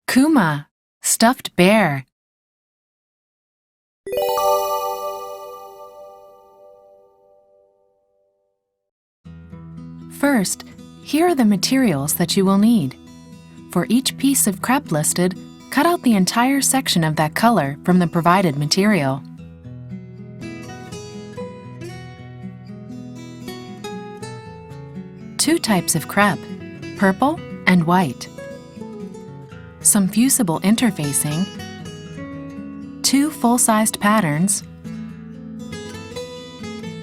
Kuma, stuffed bear. First, here are the materials that you will need. For each piece of crepe listed, cut out the entire section of that color from the provided material. Two types of crepe, purple and white. Some fusible interfacing, 2 full-sized patterns,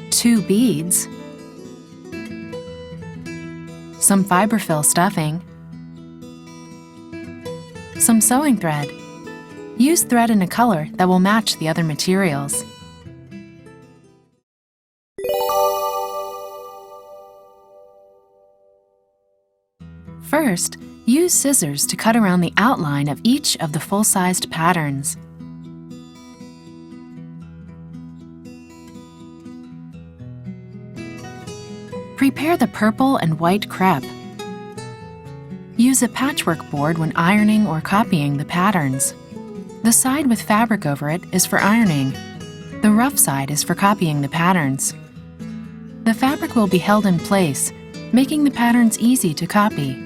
2 beads, some fiberfill stuffing, some sewing thread. Use thread in a color that will match the other materials. First, use scissors to cut around the outline of each of the full-sized patterns. Prepare the purple and white crepe. Use a patchwork board when ironing or copying the patterns. The side with fabric over it is for ironing. The rough side is for copying the patterns. The fabric will be held in place, making the patterns easy to copy.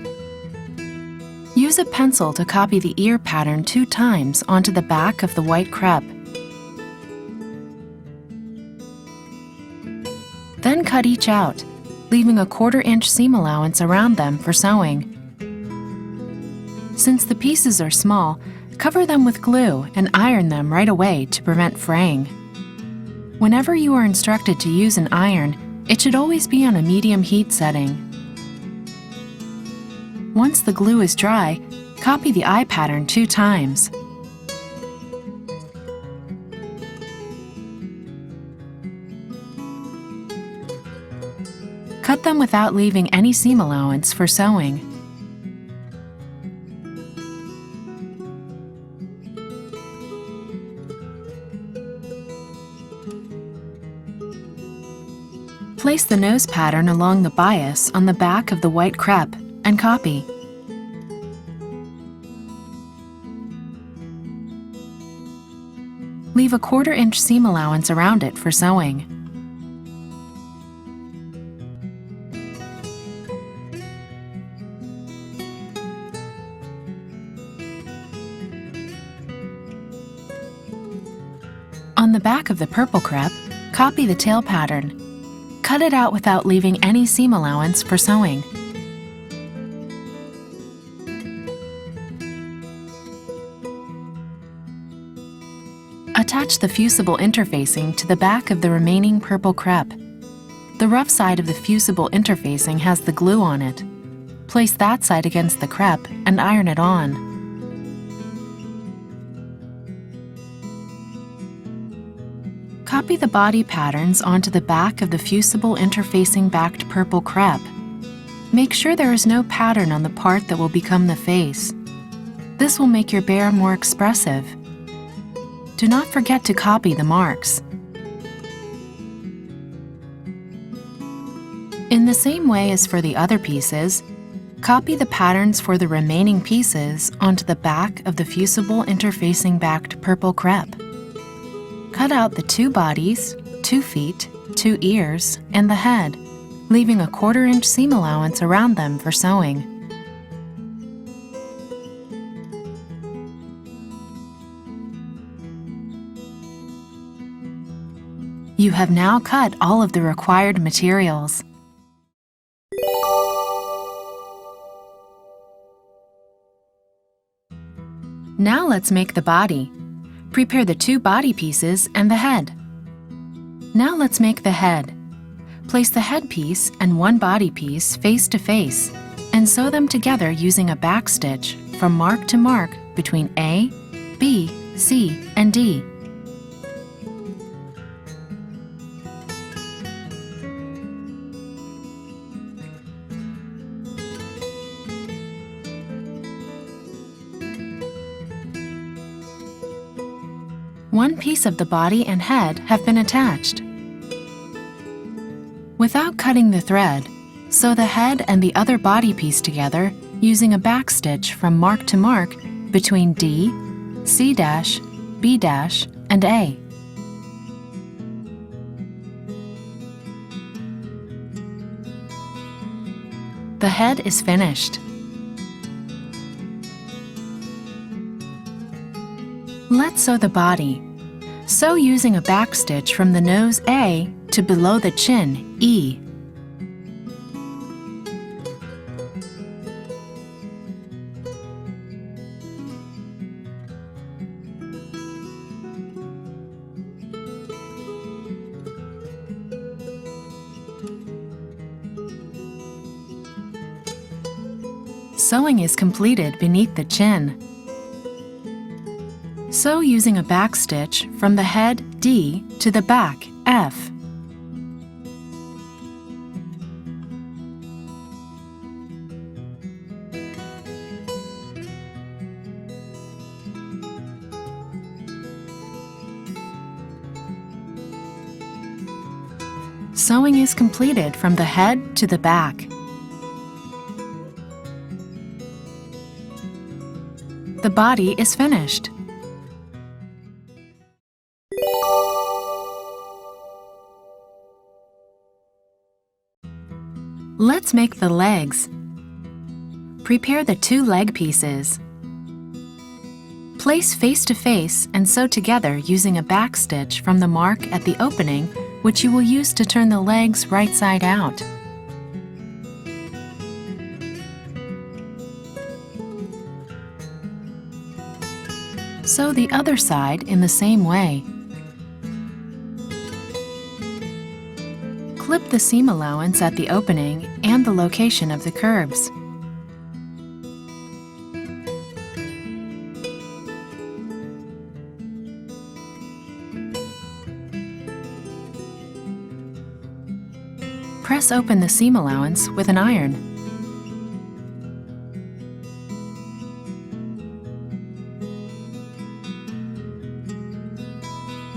Use a pencil to copy the ear pattern 2 times onto the back of the white crepe. Then cut each out, leaving a 1/4 inch seam allowance around them for sewing. Since the pieces are small, cover them with glue and iron them right away to prevent fraying. Whenever you are instructed to use an iron, it should always be on a medium heat setting. Once the glue is dry, copy the eye pattern 2 times. Cut them without leaving any seam allowance for sewing. Place the nose pattern along the bias on the back of the white crepe and copy. Leave a 1/4 inch seam allowance around it for sewing. On the back of the purple crepe, copy the tail pattern. Cut it out without leaving any seam allowance for sewing. Attach the fusible interfacing to the back of the remaining purple crepe. The rough side of the fusible interfacing has the glue on it. Place that side against the crepe and iron it on. Copy the body patterns onto the back of the fusible interfacing backed purple crepe. Make sure there is no pattern on the part that will become the face. This will make your bear more expressive. Do not forget to copy the marks. In the same way as for the other pieces, copy the patterns for the remaining pieces onto the back of the fusible interfacing backed purple crepe. Cut out the 2 bodies, 2 feet, 2 ears, and the head, leaving a 1/4 inch seam allowance around them for sewing. You have now cut all of the required materials. Now let's make the body. Prepare the 2 body pieces and the head. Now let's make the head. Place the head piece and 1 body piece face to face and sew them together using a back stitch from mark to mark between A, B, C, and D. One piece of the body and head have been attached. Without cutting the thread, sew the head and the other body piece together using a back stitch from mark to mark between D, C', B', and A. The head is finished. Let's sew the body. Sew using a backstitch from the nose A to below the chin E. Sewing is completed beneath the chin. Sew using a backstitch from the head D to the back F. Sewing is completed from the head to the back. The body is finished. Let's make the legs. Prepare the 2 leg pieces. Place face to face and sew together using a backstitch from the mark at the opening, which you will use to turn the legs right side out. Sew the other side in the same way. Clip the seam allowance at the opening and the location of the curves. Press open the seam allowance with an iron.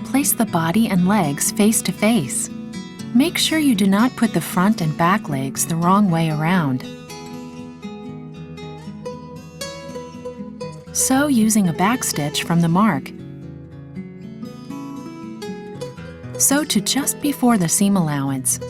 Place the body and legs face to face. Make sure you do not put the front and back legs the wrong way around. Sew using a backstitch from the mark. Sew to just before the seam allowance.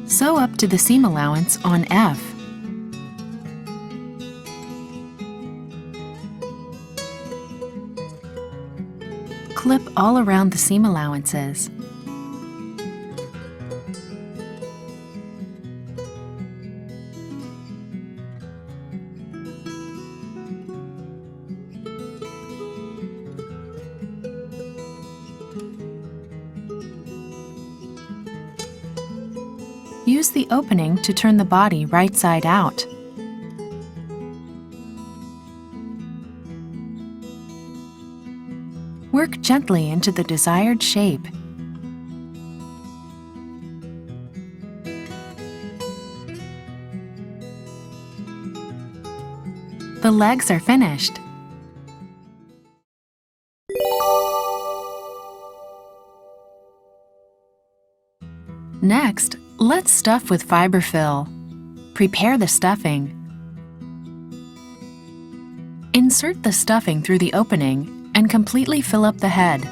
Sew up to the seam allowance on F. Clip all around the seam allowances. Use the opening to turn the body right side out. Work gently into the desired shape. The legs are finished. Next, let's stuff with fiberfill. Prepare the stuffing. Insert the stuffing through the opening and completely fill up the head.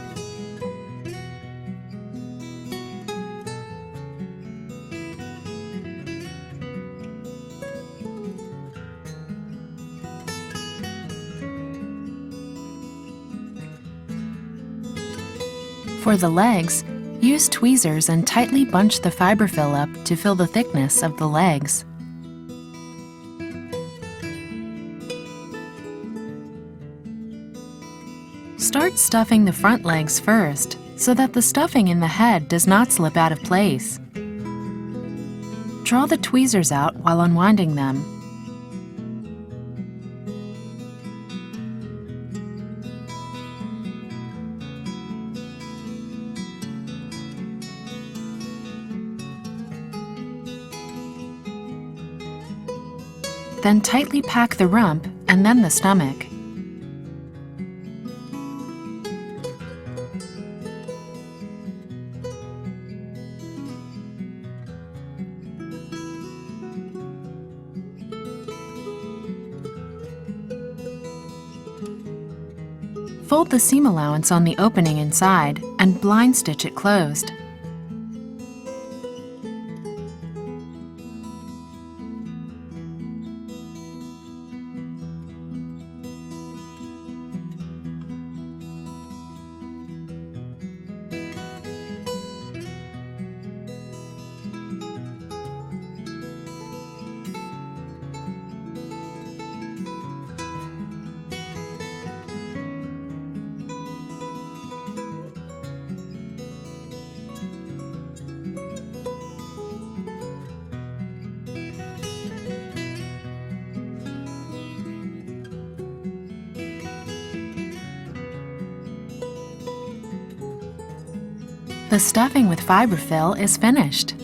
For the legs, use tweezers and tightly bunch the fiberfill up to fill the thickness of the legs. Start stuffing the front legs first so that the stuffing in the head does not slip out of place. Draw the tweezers out while unwinding them. Then tightly pack the rump and then the stomach. Fold the seam allowance on the opening inside and blind stitch it closed. The stuffing with fiberfill is finished.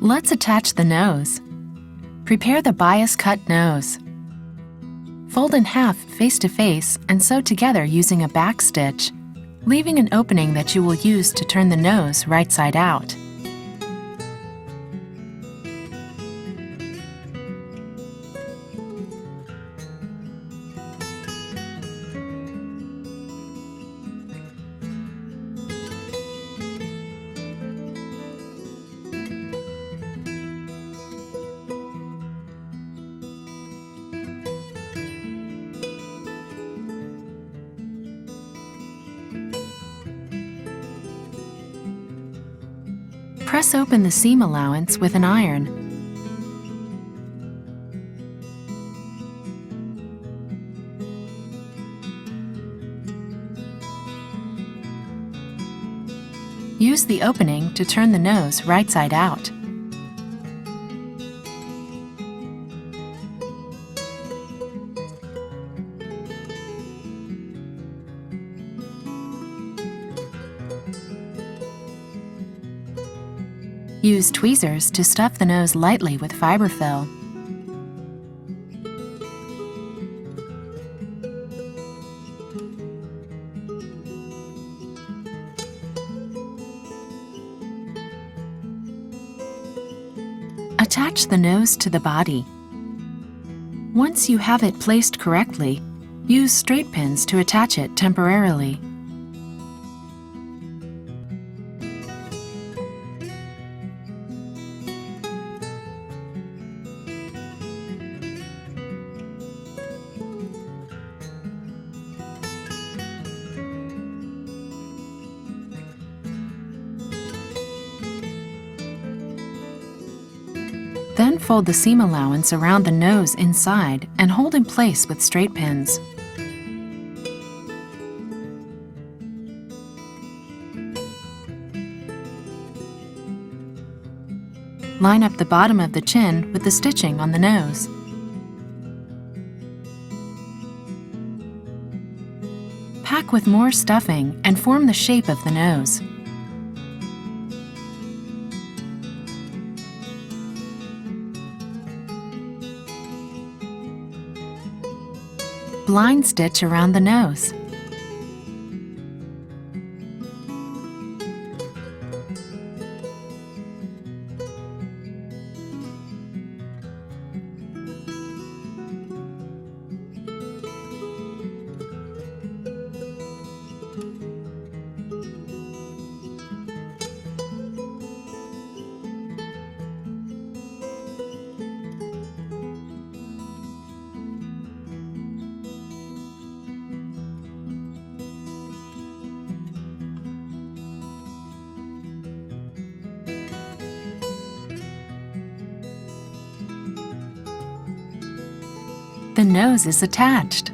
Let's attach the nose. Prepare the bias cut nose. Fold in half face to face and sew together using a back stitch, leaving an opening that you will use to turn the nose right side out. Press open the seam allowance with an iron. Use the opening to turn the nose right side out. Use tweezers to stuff the nose lightly with fiberfill. Attach the nose to the body. Once you have it placed correctly, use straight pins to attach it temporarily. Then fold the seam allowance around the nose inside and hold in place with straight pins. Line up the bottom of the chin with the stitching on the nose. Pack with more stuffing and form the shape of the nose. Blind stitch around the nose. The nose is attached.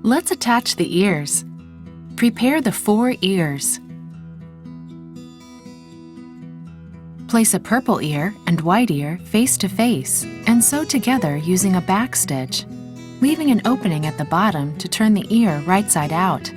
Let's attach the ears. Prepare the 4 ears. Place a purple ear and white ear face to face and sew together using a back stitch, leaving an opening at the bottom to turn the ear right side out.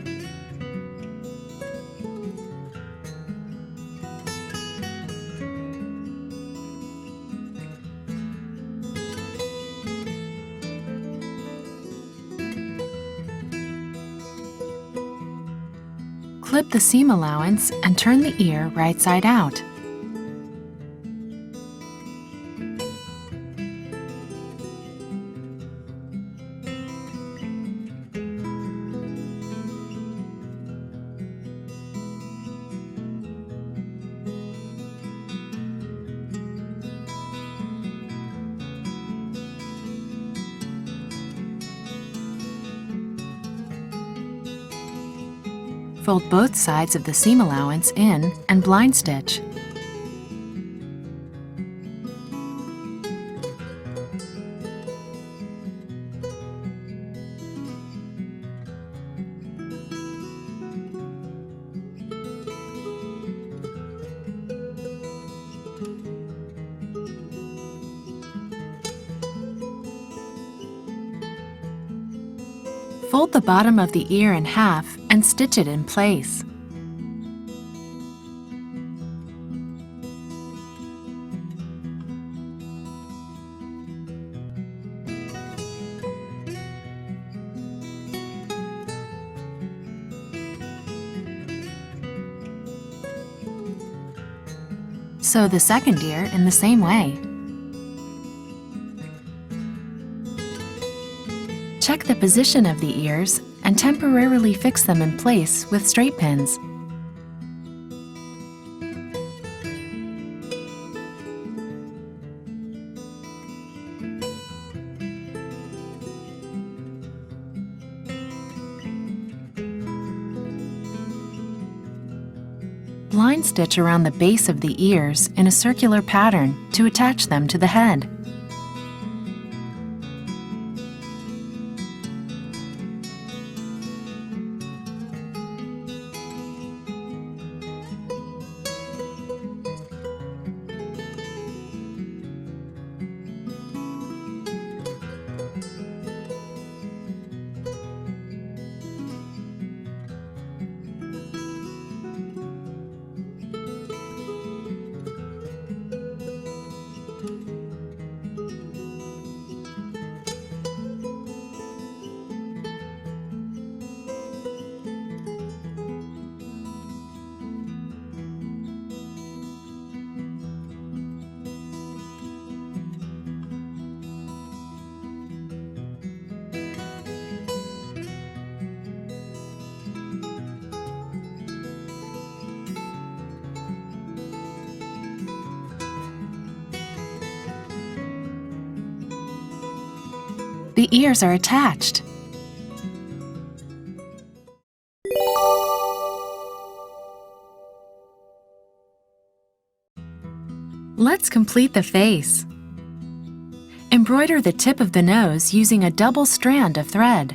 Clip the seam allowance and turn the ear right side out. Fold both sides of the seam allowance in and blind stitch. Fold the bottom of the ear in half and stitch it in place. Sew the second ear in the same way. Check the position of the ears and temporarily fix them in place with straight pins. Blind stitch around the base of the ears in a circular pattern to attach them to the head. The ears are attached. Let's complete the face. Embroider the tip of the nose using a double strand of thread.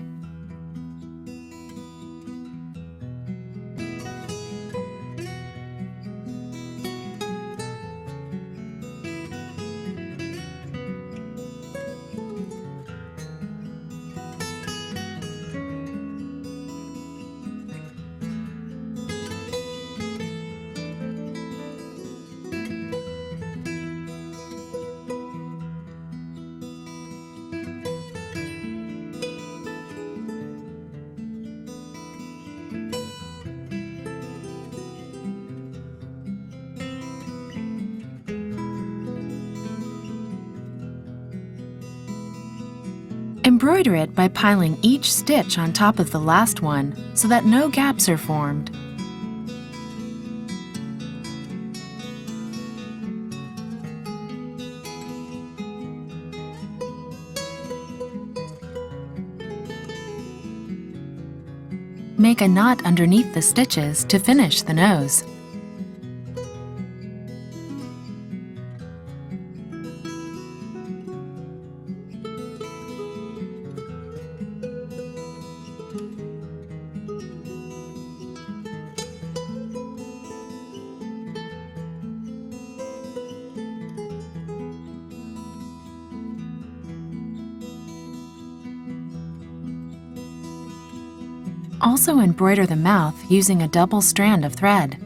Embroider it by piling each stitch on top of the last one so that no gaps are formed. Make a knot underneath the stitches to finish the nose. Also embroider the mouth using a double strand of thread.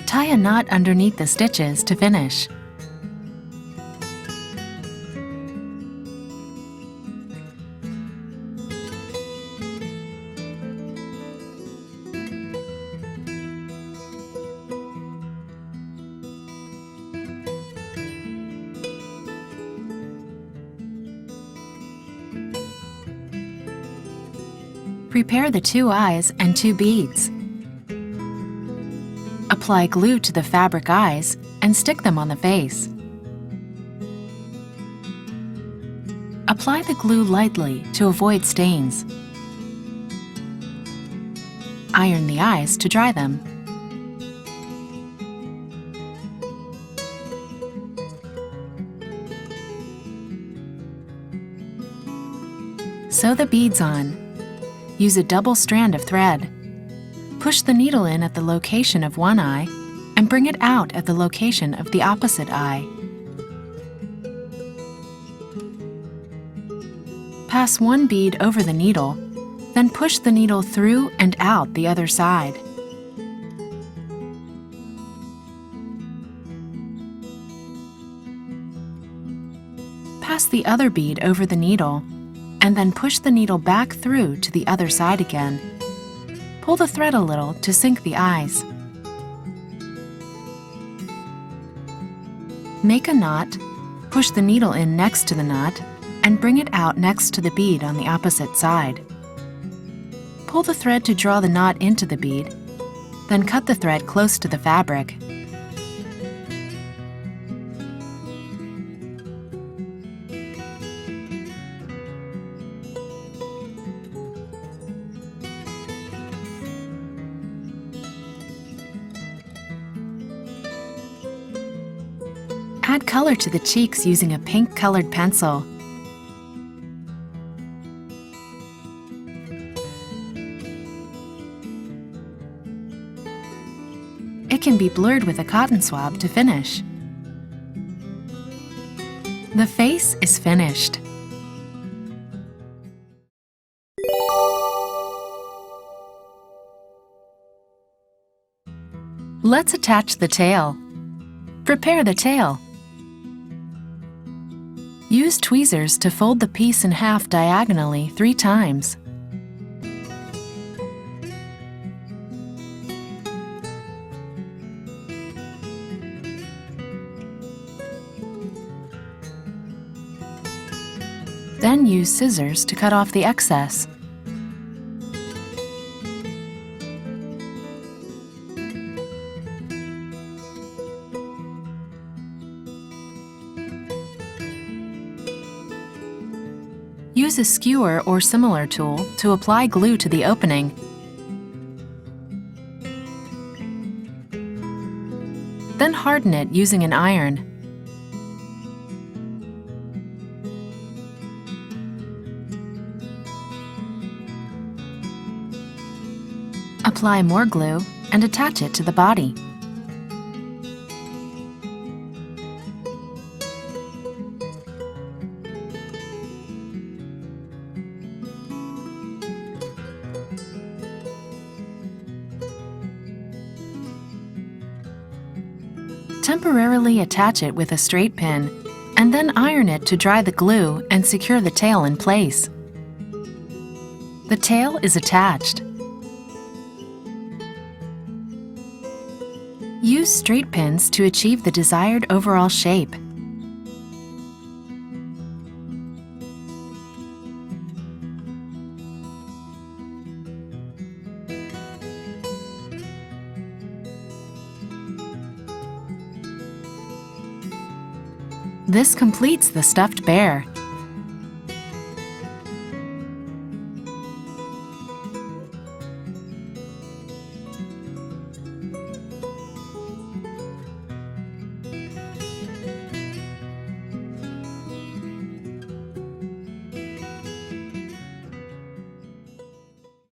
Tie a knot underneath the stitches to finish. Prepare the 2 eyes and 2 beads. Apply glue to the fabric eyes and stick them on the face. Apply the glue lightly to avoid stains. Iron the eyes to dry them. Sew the beads on. Use a double strand of thread. Push the needle in at the location of one eye and bring it out at the location of the opposite eye. Pass one bead over the needle, then push the needle through and out the other side. Pass the other bead over the needle, and then push the needle back through to the other side again. Pull the thread a little to sync the eyes. Make a knot, push the needle in next to the knot, and bring it out next to the bead on the opposite side. Pull the thread to draw the knot into the bead, then cut the thread close to the fabric. Add color to the cheeks using a pink-colored pencil. It can be blurred with a cotton swab to finish. The face is finished. Let's attach the tail. Prepare the tail. Use tweezers to fold the piece in half diagonally 3 times. Then use scissors to cut off the excess. Use a skewer or similar tool to apply glue to the opening. Then harden it using an iron. Apply more glue and attach it to the body. Temporarily attach it with a straight pin, and then iron it to dry the glue and secure the tail in place. The tail is attached. Use straight pins to achieve the desired overall shape. This completes the stuffed bear.